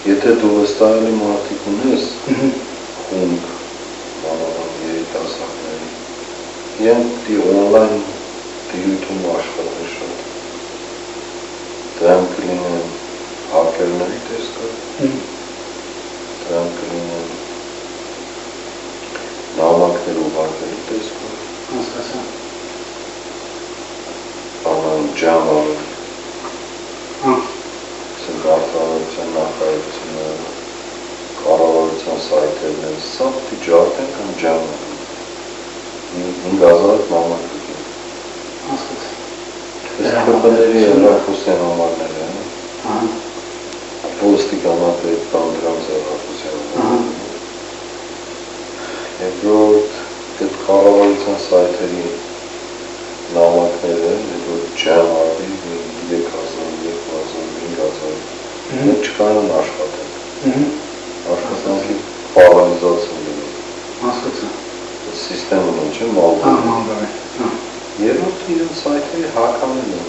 Եթե դու վստահելի մարդիկ ունես, խումբ, մանավանդ երիտասարդների, իրենք դի օնլայն դիրույթում աշխատել շատ, դրանք կլինեն հակերների տեսքով, դրանք կլինեն նամակներ ուղարկելու տեսքով, անան ջամալ, արտարության նախարարությունը, կառավարության սայթերն են, սա պիտի ջարդեն կամ ջամալ, 5000 նամակ պիտի։ Ըստ ԿՊ-ների հեռախոսային համարները, ոստիկանատեր կամ դրանց հեռախոսային համարները։ Երկրորդ, այդ կառավարության սայթերի նամակները, հետո ջամալի 3000, 2000, 5000 Մենք չկարան աշխատել, աշխատանքի պարալիզացիա լինի։ Սիստեմն ինչ է, մալդարի։ Երրորդը իրենց սայթերի հականն է,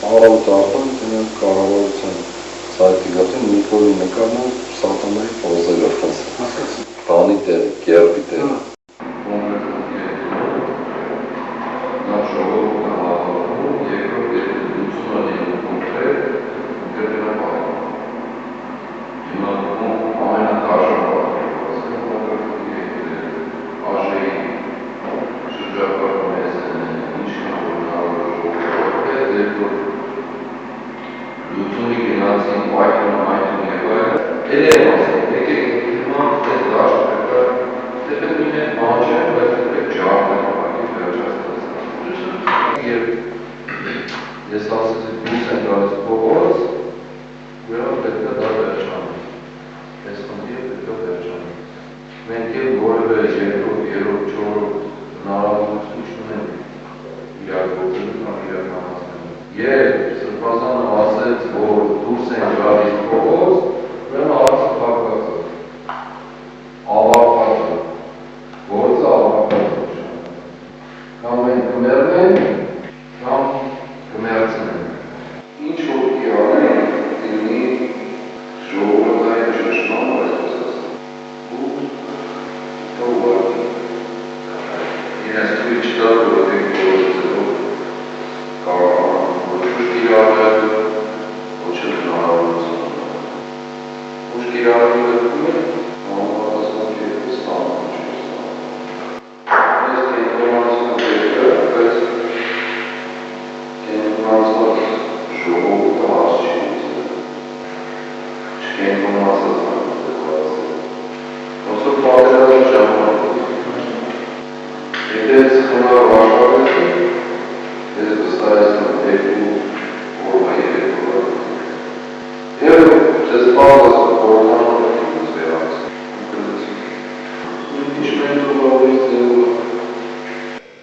առավոտ արտան դրանք կառավարության սայթի գտին Նիկոլի նկարն սատանայի պոզելով բանի տերը, գերբի տերը։ Ես ասեցի դուրս են գալիս փողոց, ուրեմն պետք է դա վերջանի։ Այս խնդիրը պետք է վերջանի։ Մենք էլ որևէ երկրորդ, երրորդ, չորրորդ հնարավորություն չունենք իրագործելու կամ իրականացնելու։ Երբ Սրբազանը ասեց, որ դուրս են գալիս փողոց, ուրեմն հարցը փակված է։ Ավարտված է։ Գործը ավարտված է։ Կամ մենք կմեռնենք, կամ կմեռցնենք։ Ինչ որ իրանենք, դինի ժողովրդային ճշմարտ այսպես ու թողարկի։ Իրենց թույլ չտալ, որովհետև գործելով կարող ոչ իրարել, ոչ հնարավորություն։ Ոչ իրարել դեպքում է, համապատասխան կերպով ստանում ինչ ստանում։ Ես կենտրոնացում կերպը, բայց կենտրոնացված ժողովուրդը հարց չի լուծել։ Չկենտրոնացած հարց։ Ոնց որ պատերազմի ժամանակ։ Եթե ես խնդրով աշխատեցի, ես վստահեցնում երկու օրվա երեք օրվա։ Եվ ես պարզացում խորհրդանում եք ինձ վերացում։ Ինչ մենք ուղղավորից ձևով։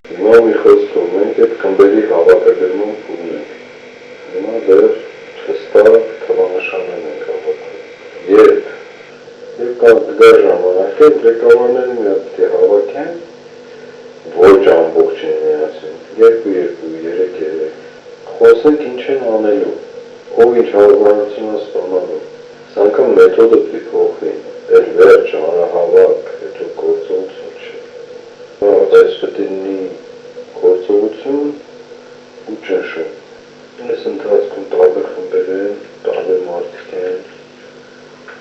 Հիմա մի խոսքով մենք այդ խմբերի հավաքագրումով ունենք։ Հիմա դեռ հստակ թվանշաններ ենք հավաքել։ Երբ կա ժամանակ, այդ ղեկավարները մի հատ պիտի հավաքեն, ոչ ամբողջին միասին, 2-2, 3-3, խոսենք ինչ են անելու, ով ինչ հարաբերություն է ստանալու, սա անգամ մեթոդը պիտի փոխվի, էլ վերջ, հանրահավաք, հետո գործողություն չէ։ Այս պետք է լինի գործողություն ու ճնշում։ Այս ընթացքում տարբեր խմբեր են, տարբեր մարդիկ են,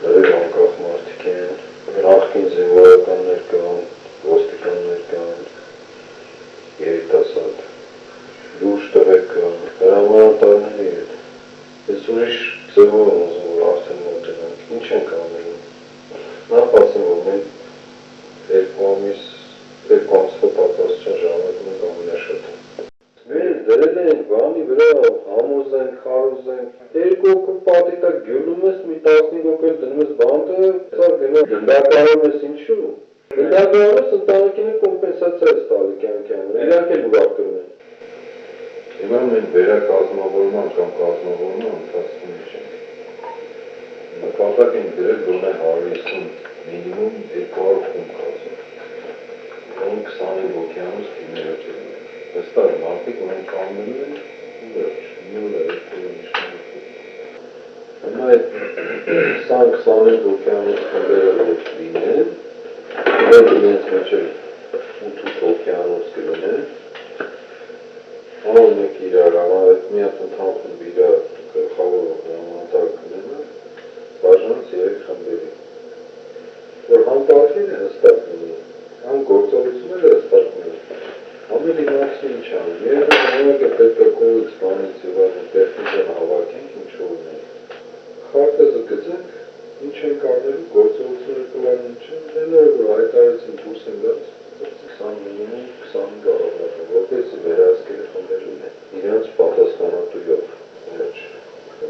լրիվ անկախ մարդիկ են, նախկին զինվորականներ կան, ոստիկաններ կան, երիտասարդ, լուրջ տղեր կան, հրամանատարների հետ։ Ես ուրիշ ձևով եմ ուզում, որ արդեն մոտենանք, ինչ ենք անելու։ Նախ ասեմ, որ մենք երկու ամսվա պատասխան ժամանակում ենք ամենաշատը։ Մենք դրել ենք բանի վրա, համոզենք, խարոզենք, երկու հոգու պատի տակ գյունում ես, մի 15 հոգու դնում ես բանտը, սա գնա գնդակարում ես ինչու։ Գնդակարում ես ընտանիքին կոմպենսացիա ես տալի կյանքի համար, իրանք էլ ուրախ կրում են։ Հիմա մենք վերակազմավորման կամ կազմավորման ընթացքում չենք։ Նպատակ ենք դրել գոնե 150 մինիմում 200 խումբ կազմել։ 25 հոգյանոց թիմերով են։ Վստահ մարդիկ ունեն կանգնելու են ու վերջ, մի օր է երկու նշանակում։ Հիմա այդ 20-25 օկեանոս խմբերը որ լինեն, մենք իրենց մեջ 8 օկեանոս կլինեն, ամեն մեկ իրար, այդ մի հատ ընդհանրում իրար գլխավոր հրամանատար կնենը, բաժանած 3 խմբերի, որ համ պատվերը հստակ լինի, համ գործողությունները հստակ լինի, ամեն իմացի ինչ անում, երբ նորակը պետք է կողից բանից եւ այլն տեխնիկան հավաքենք, ինչ որ ունենք, խարտեզը գծենք, ինչ ենք արնելու, գործողությունները կլան ինչ են, դենորը որ հայտարարեցին դուրս են գալիս, 20 միլիոն 20 գարավնատը, որպեսի վերահսկելի խմբեր լինեն, իրենց պատասխանատույով, վերջ,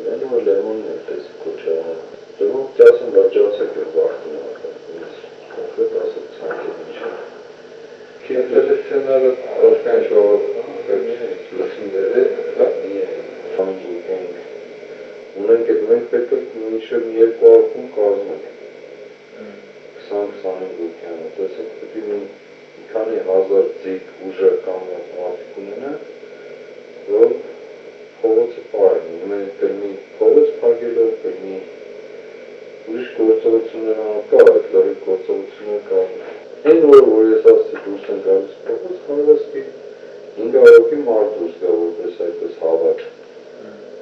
դենորը լեվոնն է տեսի կոչարան, դրում ծասն վաճացեք էր վախտին ակրատ, կոնկրետ ասել ծանքետ ինչ է, Քիլտել սցենարը ալքան շողացան, լսինդերը, ունենք այդ մենք պետք է մինչև մի երկու արկում կազմենք 20-25 օկեանը, տեսեք պետք է մի քանի հազար ձիգ ուժը կամ մարդիկ ունենան, որ փողոցը պարեն, մենք կրմի փողոց փագելով, կրմի ուրիշ գործողություններ անկա, այդ լրիվ գործողություններ կազմենք Այն որ ես ասցի դուրս են գալիս փողոց, հանրասկի 5 հոգի մարդ դուրս գա, որպես այդպես հավաք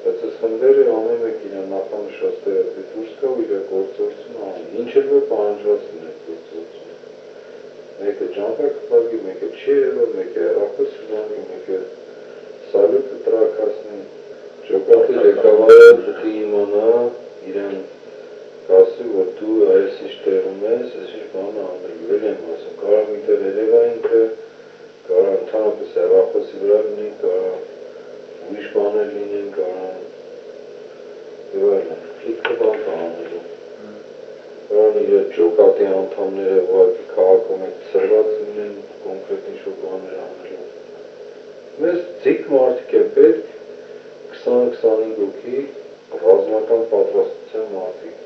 Բայց այս խմբերը ամեն մեկ իրան նախանշված տեղի դուրս գա ու իր գործողություն անում, ինչ էլ որ պահանջված լինի գործողությունը Մեկը ջամպակ պարգի, մեկը չի երևով, մեկը հեռախոս ուզանգի, մեկը սալյուտը տրակասնի Ճոկատի ղեկավարը պետք է իմանա իրան կասի, որ դու այս ինչ տեղում ես, այս ինչ բանը անելու, էլ եմ ասում, կարող մի տեղ երևա ինքը, կարող ընդհանրապես հեռախոսի վրա լինի, կարող ուրիշ բաներ լինեն, կարող եւ այլն, ինքը բան կա անելու, կարող իր ջոկատի անդամները ուղղակի քաղաքում հետ ծրված լինեն, կոնկրետ ինչ-որ բաներ անելու, մեզ ձիգ մարդիկ է պետք 20-25 հոգի ռազմական պատրաստության մարդիկ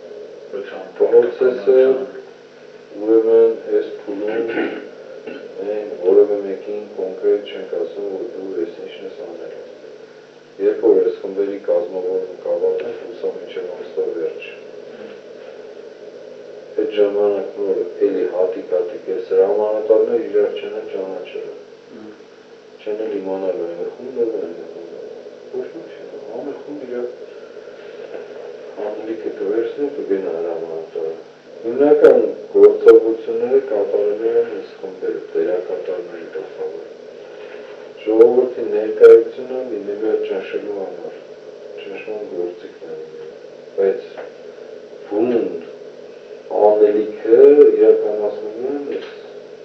Պրոցեսը ուրեմն այս փուլում մենք որևէ մեկին կոնկրետ չենք ասում, որ դու ես ինչն ես անել Երբ որ այս խմբերի կազմավորումը կավարտենք, հուսամ մինչև ամսվա վերջ Այդ ժամանակ նոր էլի հատիկ ես հրամանատարներ իրար չեն են ճանաչել Չեն էլ իմանալ այն խումբը, ոչ ոք չեն, ամեն խումբ իրար Անլիքը կվերցնի կգենա հրամանատարը Հիմնական գործողությունները կատարելու են այս խմբերը, դերակատարների գլխավոր Ժողովրդի ներկայությունը լինելու է ճնշելու համար, ճնշման գործիքն է Բայց բունդ, անելիքը իրականացնում են այս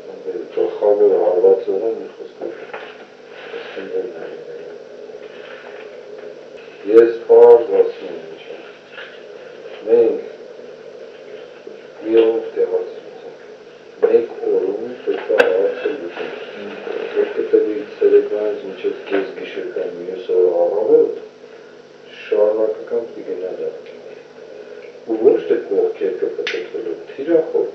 խմբերը, գլխավոր հարվածողը մի խոսքով այս խմբերն է Ես պարզ ասում եմ Մենք մի օրով տեղացրուցենք, մեկ օրում պետք է հարցը լուծենք, որ կտևի ցերեկվանից մինչև կես գիշեր կամ մյուս օրը առավոտ, շարունակական պիտի գնա Ու ոչ թե կողքեր կպտտվելով, թիրախով,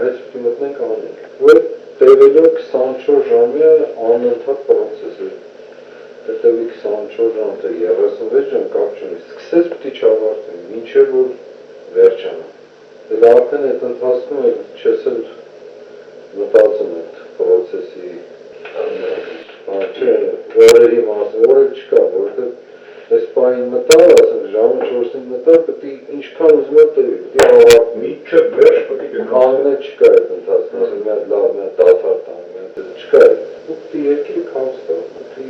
այս պիտի մտնենք անենք, որ տևելով 24 ժամյա անընդհատ պրոցես է, տևի 24 ժամ, թե 36 ժամ կապ չունի, սկսես պիտի չավարտվի, մինչև որ վերջանա Էլ արդեն այդ ընթացքում չես էլ մտածում այդ պրոցեսի չէ, օրերի մասին, օրեր չկա, որովհետև այս պահին մտալ, ասենք ժամը 4-ին մտալ, պետք է ինչքան ուզում է տևի, պետք է ավարտի Մինչև վերջ պետք է Կանն չկա այդ ընթացքում, ասենք մի հատ լավ, մի հատ դադար տանի, չկա այդ Ու պետք է երկիրը քամս տա, պետք է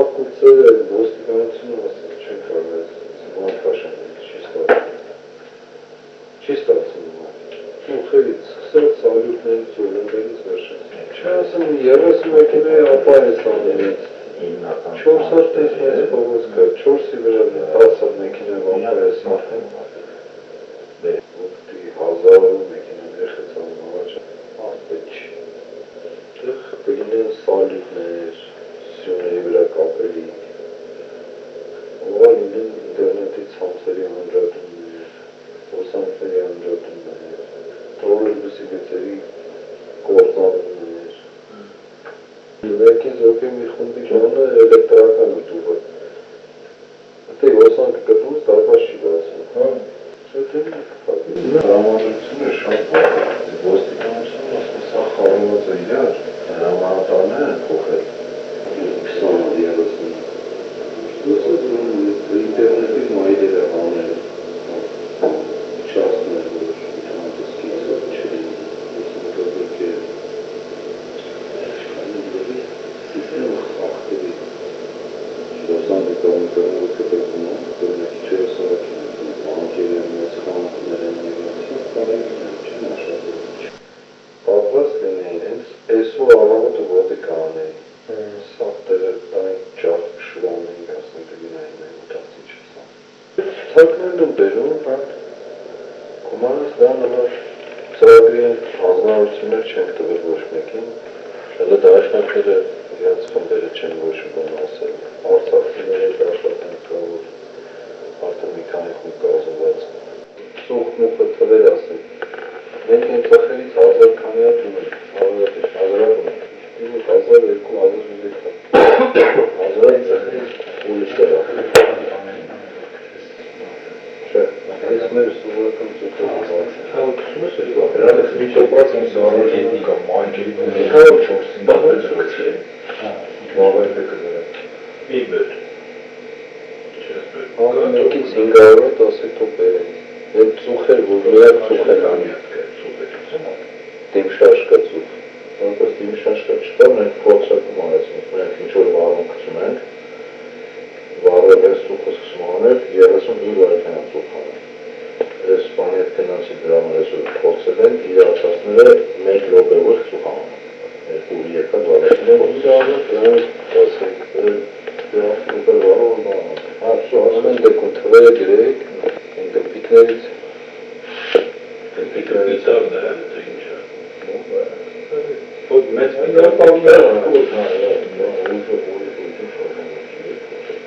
ակուցը, ոստիկանությունը, ասենք չեն կարող այս բանտաշան, չի ստացվում Չի ստացվում ուխերից, սկսել սալյուտներից, օրեններից վերջից Չէ ասեմ, 31-ը ապա ես անելից 4 հատ տես մեզ փողոց կա, 4-ի վրա 10 հատ մեքինայով ապա ես արդեն Ուտի հազարով մեքինայով խեցանում առաջ Աղպետ չի Տեղ կլինեն սալյուտներ, սյուների վրա կապելի Ողա լինեն ինտերնետի ցանցերի հանրատումներ Հոսանքների անջատումներ, տորելբուսի գծերի կործանումներ Վերքին զոքի մի խումբի բանը էլեկտրական ուտուվը Դե հոսանքը կտումս դարբաշ չի բացում Հրամանությունը շատ բան է, ոստիկանությունը ասում սա խառնված է իրար, հրամանատարները են փոխել 20-30 ինտերնետի մայրերը հանել չասներ, որ ութանատսկիցը չլինի, ուսմկաբրկե սիստեմը խախտելի շրասանդիկավնիկարները կպետում է, որնեքի չեր սարակին բանկերը մեծ խանքներ են եղացին, կարելի չեն աշխատել պատված լինեին հենց էսու աղավոտը ոտի կանեին սաղտերը տային ճարդ կշուրանեին ասնի կգինային են ուտացի չսան թակներն են բերում կոմանս դան համար ծրագրի հանձնարարություններ չենք տվել ոչ մեկին հələ դաշնակները իրենց խմբերը չեն ոչ բան ասել արցախցիների հետ աշխատանք կա որ արդեն մի քանի խումբ կազմված ծուխնուխը թվեր ասել մենք են ծախերից 1000 քանի հատ ունենք հավերատիչ 1000 ունենք 1000 2000 ծախերից ուրիշ տրա չէ այս մեր սովորական ծուխը հաղորդում ես հրանից մի շոպած մի զարոջենի կամ մայջերի հավ 4-ին բաղվեցուկցի մավայրը կզրա մի բեր մեկից 500 ասի թոպ երեն են ծուխեր որ միակ ծուխեր դիմշաշկա ծուխ որպես դիմշաշկա չկա մենք փորձակում անեցինք մենք ինչ-որ վարում կծում ենք վարով ես ծուխը սկսում անել 35 վայրքան ծուխ անել ես բանի հետ գնացի դրա համար ես որ փորձել են իրացածները մեկ լոբևոր ծուխ անել երկու եկա վարեցին են իրավը դրանք ասենք դրանք վարով բան ասում են դեկուն թվերը գրեիք են գպիկներից գպիկներից Ոտ մեծ միդապավներ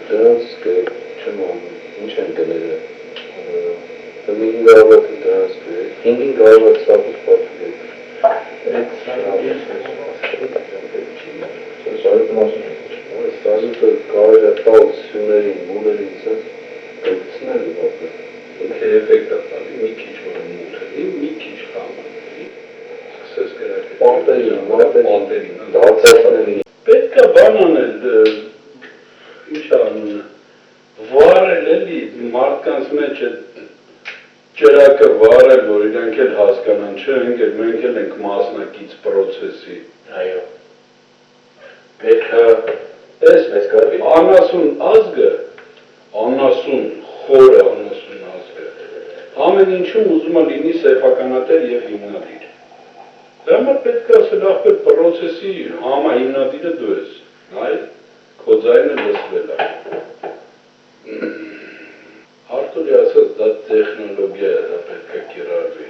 դրանց չեմ անում, ինչ են գները հմին գավաթը դրանց գրեք, հինգին գավաթ սաղուտ պատվեք սազուտը կարել է տալ սյուներին, մուրերին սենց գլցնել վապը ինքը էվեկտ ատալի, մի քիչ որ մուր է, մի քիչ խամ Պատերին, դարձաշների Պետք է բան անել, ինչ անունը, վարել էլի մարդկանց մեջ է ճրակը վարել, որ իրանք էլ հասկանան, չէ, մենք էլ ենք մասնակից պրոցեսի Այո պետք է Ես մեզ կարվի անասուն ազգը, անասուն խորը անասուն ազգը ամեն ինչում ուզում է լինի սեփականատեր և հիմնադիր Դրա համար պետք է ասել ախպեր պրոցեսի համահիմնադիրը դու ես, նայ, քո ձայնը լսվել է։ Արտուրի ասած դա տեխնոլոգիա է, դա պետք է կիրառվի։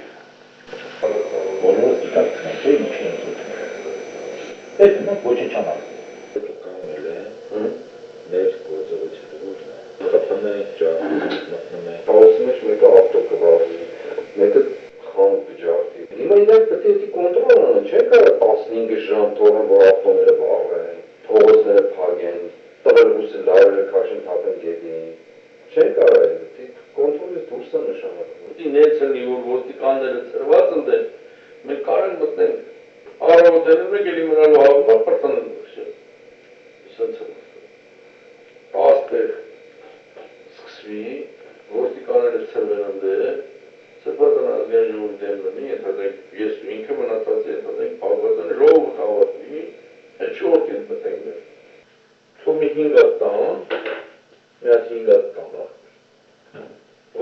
Բոլորը դիտակցնենք, չէ՞ ինչի ենք ուտում։ Այդ մենք ոչինչ անանք։ Կանել է, մեր գործողությունները խփում են ջահում, մտնում են։ Հաղորդում մեջ մեկը ավտո կվարվի, մեկը խանութ կջարդի Հիմա իրանք պետք է կոնտրոլ անեն, չեն կարող 15 ժամ թողեն, որ ավտոները վառվեն, փողոցները փակեն, տղերբուսը լարերը քաշեն, թափեն գետին, չեն կարող կոնտրոլից դուրս է նշանակում։ Նեցը լի, որ ոստիկանները ծրված ընդեն, մենք կարենք մտնենք, առավոտելը մեկ էլի մնալու հավումա պրտանեն դուրսը, սենց է աստեղ սկսվի, ոստիկանները ծրվեն ընդե, Սրբազան ազգային ժողովի դեմ լինի, ենթադրենք ես ու ինքը մնացած ենթադրենք փակվածան ժողովուրդ հավատվի, այդ չորդ ենք մտենք մեր։ Թող մի 5 հատ տան, մի հատ 5 հատ տան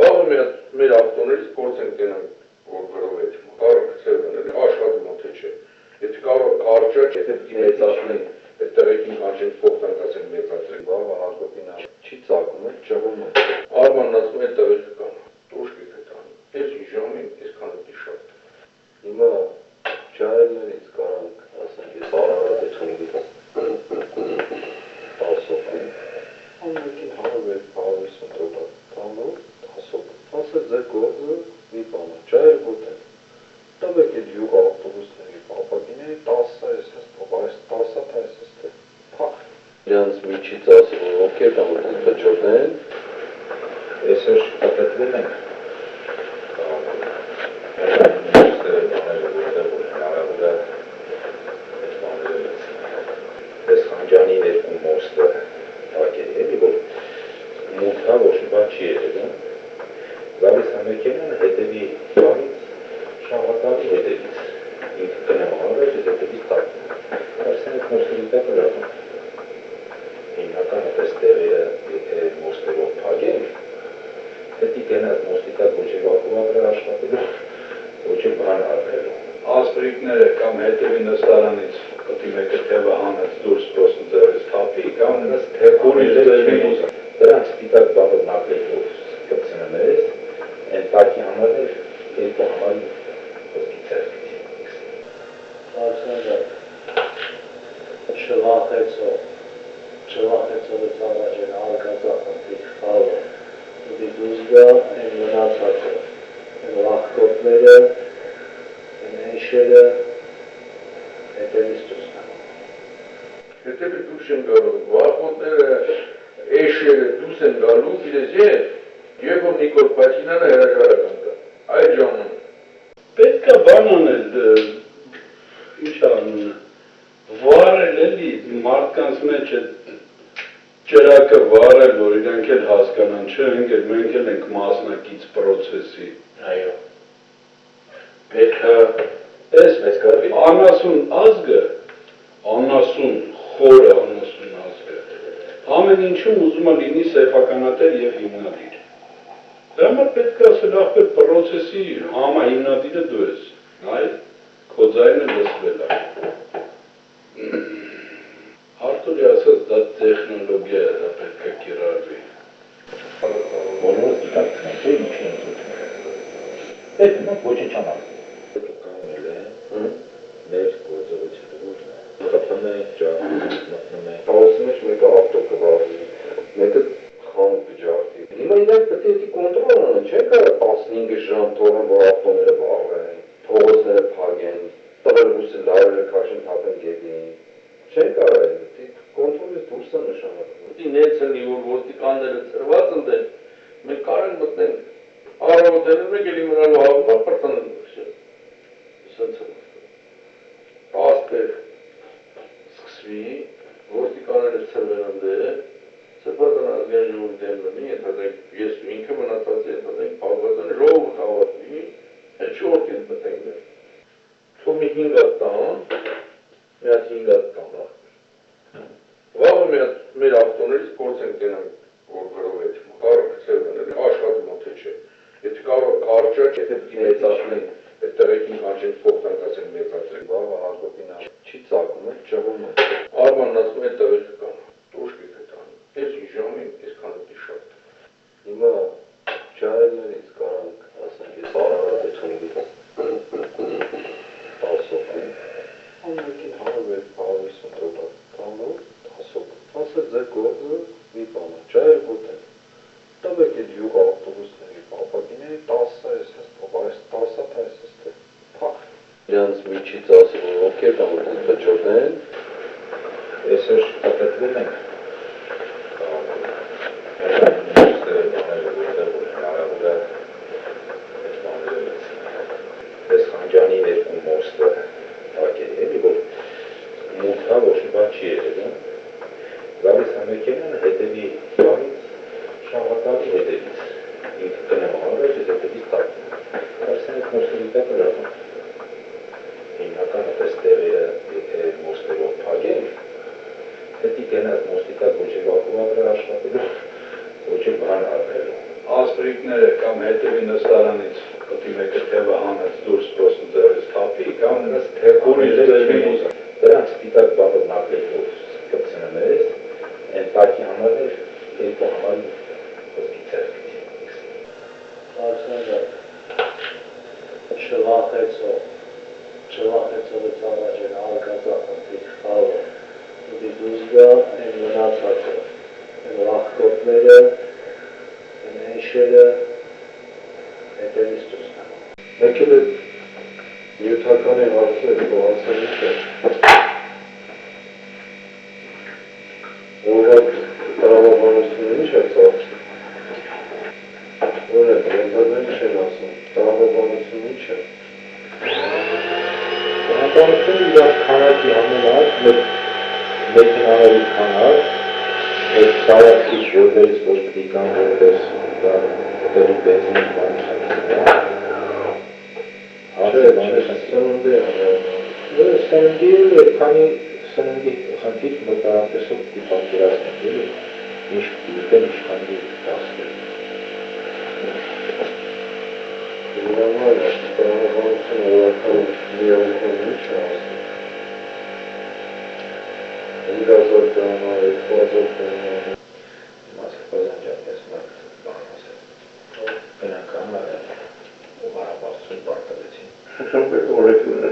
Վաղը մեր ավտոներից փորձ ենք տենանք, որ գրովեջ, կարը կծերվեն, աշխատում է թե չէ։ Եթե կարող կարճակ, եթե պիտի մեծացնենք, այդ տեղեքին կանչենք փոխտանք ասենք մեծացրենք, վաղը հարկոտին չի ծակում է, ճղում է։ Արմանն ասում է տեղեքը կան, տուշկի Ես ժամին ես քանոտի շատ Հիմա ջահելներից կարանք ասենք ես արարատ է խնգից տասով ամենքին հավեր պահավեսում տոտա տանով տասով ասել ձեր գործը մի բանը ջահել գոտ են տավեք էդ յուղ ավտոբուսների ապակիների 10 ես ես այս 10 հատ այս ես թե պախ իրանց միջից ասել որ ովքեր կան որ խճորն են Այսօր շտապետվել ենք հետևից, ինքը կնամարը, ես հետևից տակնում, արսենեք մոստերիտակ լրանում, հիմնական այդպես տեղերը, եթե մոստերով պագել, հետի գենած մոստիտակ ոչ է վակուվակրը աշխատելու, ոչ է բան արնելու, ասպրիկները կամ հետևի նստարանից կտի մեկը թևը հանեց դուրս պրոսն ձերից թապի կամ նրանց դրանք սպիտակ բաղով նակլեքով կպցնում ես, են տակի համարներ, երկու համարին խոսքի ծերկից։ Ալսանդր, չվախեցով ծավաճեն արկածախնդիր խաղը, ուտի դուզգա են մնացածը, են վախկոտները, են էնշերը, հետևից դուսնա։ Հետևի դուրս են գալու, վախոտները, էշերը դուրս են գալու, գիտես եւ որ Նիկոլ Փաշինյանը հրաժարական տա, այդ ժամանակ։ պետք է բան անել, ինչ անունը, վարել էլի մարդկանց մեջ է ճրակը վարել, որ իրանք էլ հասկանան, չէ, մենք էլ ենք մասնակից պրոցեսի։ Այո։ Պետք է Ես մեզ կարվի անասուն ազգը, անասուն խորը անասուն ազգը, ամեն ինչում ուզում է լինի սեփականատեր եւ հիմնադիր։ Դրա համար պետք է ասել ախպեր պրոցեսի համահիմնադիրը դու ես, այ քո ձայնը լսվել է։ Արտուրի ասած դա տեխնոլոգիա է, դա պետք է կիրառվի։ բոլորը դիտակցնեն, թե ինչ են զուտում։ Այդ մենք ոչինչ անանք։ Կանել է, մեր գործողությունը որն է։ Խփում է, ջարդում է։ Հավասի մեջ մեկը ավտո կվարվի, մեկը խանութ կջարդի։ Հիմա իրանք պետք է կոնտրոլ անեն, չեն կարող 15 ժամ թողեն, որ ավտոները վառվեն, փողոցները փակեն, տղերուկը լարերը քաշեն, թափեն գետին։ Չեն կարող են, կոնտրոլից դուրս է նշանակում։ Ուտի նեցնի, որ ոստիկանները ծրված ընդեն, մենք կարենք մտնենք, առավոտերին մեկ էլի մնալու հավումա պրտանեն դուրսը։ Սենց է աստեղ սկսվի, ոստիկանները ծրվեն ընդե, ծրվածան ազգային ժողովուրդ եմ լնի, ենթադենք ես ու ինքը մնացած ենթադենք պաղվածան ժողովուրդ հավատվի, այդ չորդին մտենք դեր։ Թու մի 5 հատ տան, մի հատ 5 հատ տան Վաղը մեր ավտոներից գործ ենք տենանք, որ գրովեջ, կարող կծերվեն, աշխատում է թե չէ, եթե կարող կարճակ, եթե մեծացնեն, այդ տեղեքին կանչենք փոխտանք ասենք մեծացրենք, Վաղը հարկոտին չի ծակում է, ճղում է։ Արմանն ասում է տեղեքը կան, տոշկիկ է տան, այս ժամին այս քանոտի շատ։ Հիմա ջահելներից կարանք, ասենք, ես արարատ է խնգից տասով են, ամենքին հարվեր, 50 դոլար տանով, տասով, ասել ձեր գործը մի բան է, ջահել գոտեն, տվեք էդ յուղ ավտոբուսների պապակիների 10 ես ես այս 10 հատ այս ես թե պախ։ Իրանց միջից ասել, որ ովքեր կան, որ խջոտեն, Այսօր շտապետվել ենք։ Այս խանջանի ներկում մոստը տակել էլի, որ մուտքա ոչ մի բան չի եղել, գալիս համերքենանը հետևի բանից, շաղակալի հետևից, ինքը կնամարը, ես հետևից տակնում, արսենեք մոստերիտակ լրանում, հիմնական այդպես տեղերը, եթե մոստերով պագել, հետի գենած մոստիտակ ոչ է վակուվակրը աշխատելու, ոչ է բան արնելու, ասպրիկները կամ հետևի նստարանից կտի մեկը թևը հանեց դուրս պրոսն ձերից թապի կամ նրանց հետևից դրանք սպիտակ բաղով նակլեքով կպցնում ես, են տակի համարներ, երկու համարին խոսքի ծերկից։ Ալսանդր, չվախեցով ծավաճեն արկածախնդիր խաղը, ուտի դուզգա են մնացածը, են վախկոտները, են էնշերը, հետևից դուսնա։ Մեկ էլ է նյութականի հարցը բողացան ինչ է։ Որվակ տրավաբանությունը ինչ է ծաղց։ Որ է, ենթադեն չեն ասում, տրավաբանությունը ինչ է։ Տրավաբանությունը իրար քանակի համենար, մեքենաների քանակ, այդ սարակից որպես ոչ պիտի կան, որպես հոտելի բենզինի բան չակցնա։ Չէ, Սնունդի Սննդի քանի սննդի խնդիր մտածելով դիպակերացնել ինչ դիտել իշխանի դասեր։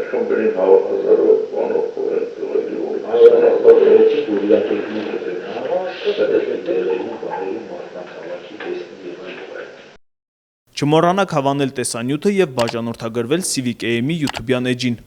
Շոմբերին 100,000-ով բանով Չմոռանաք հավանել տեսանյութը և բաժանորդագրվել Civic AM-ի YouTube-յան էջին։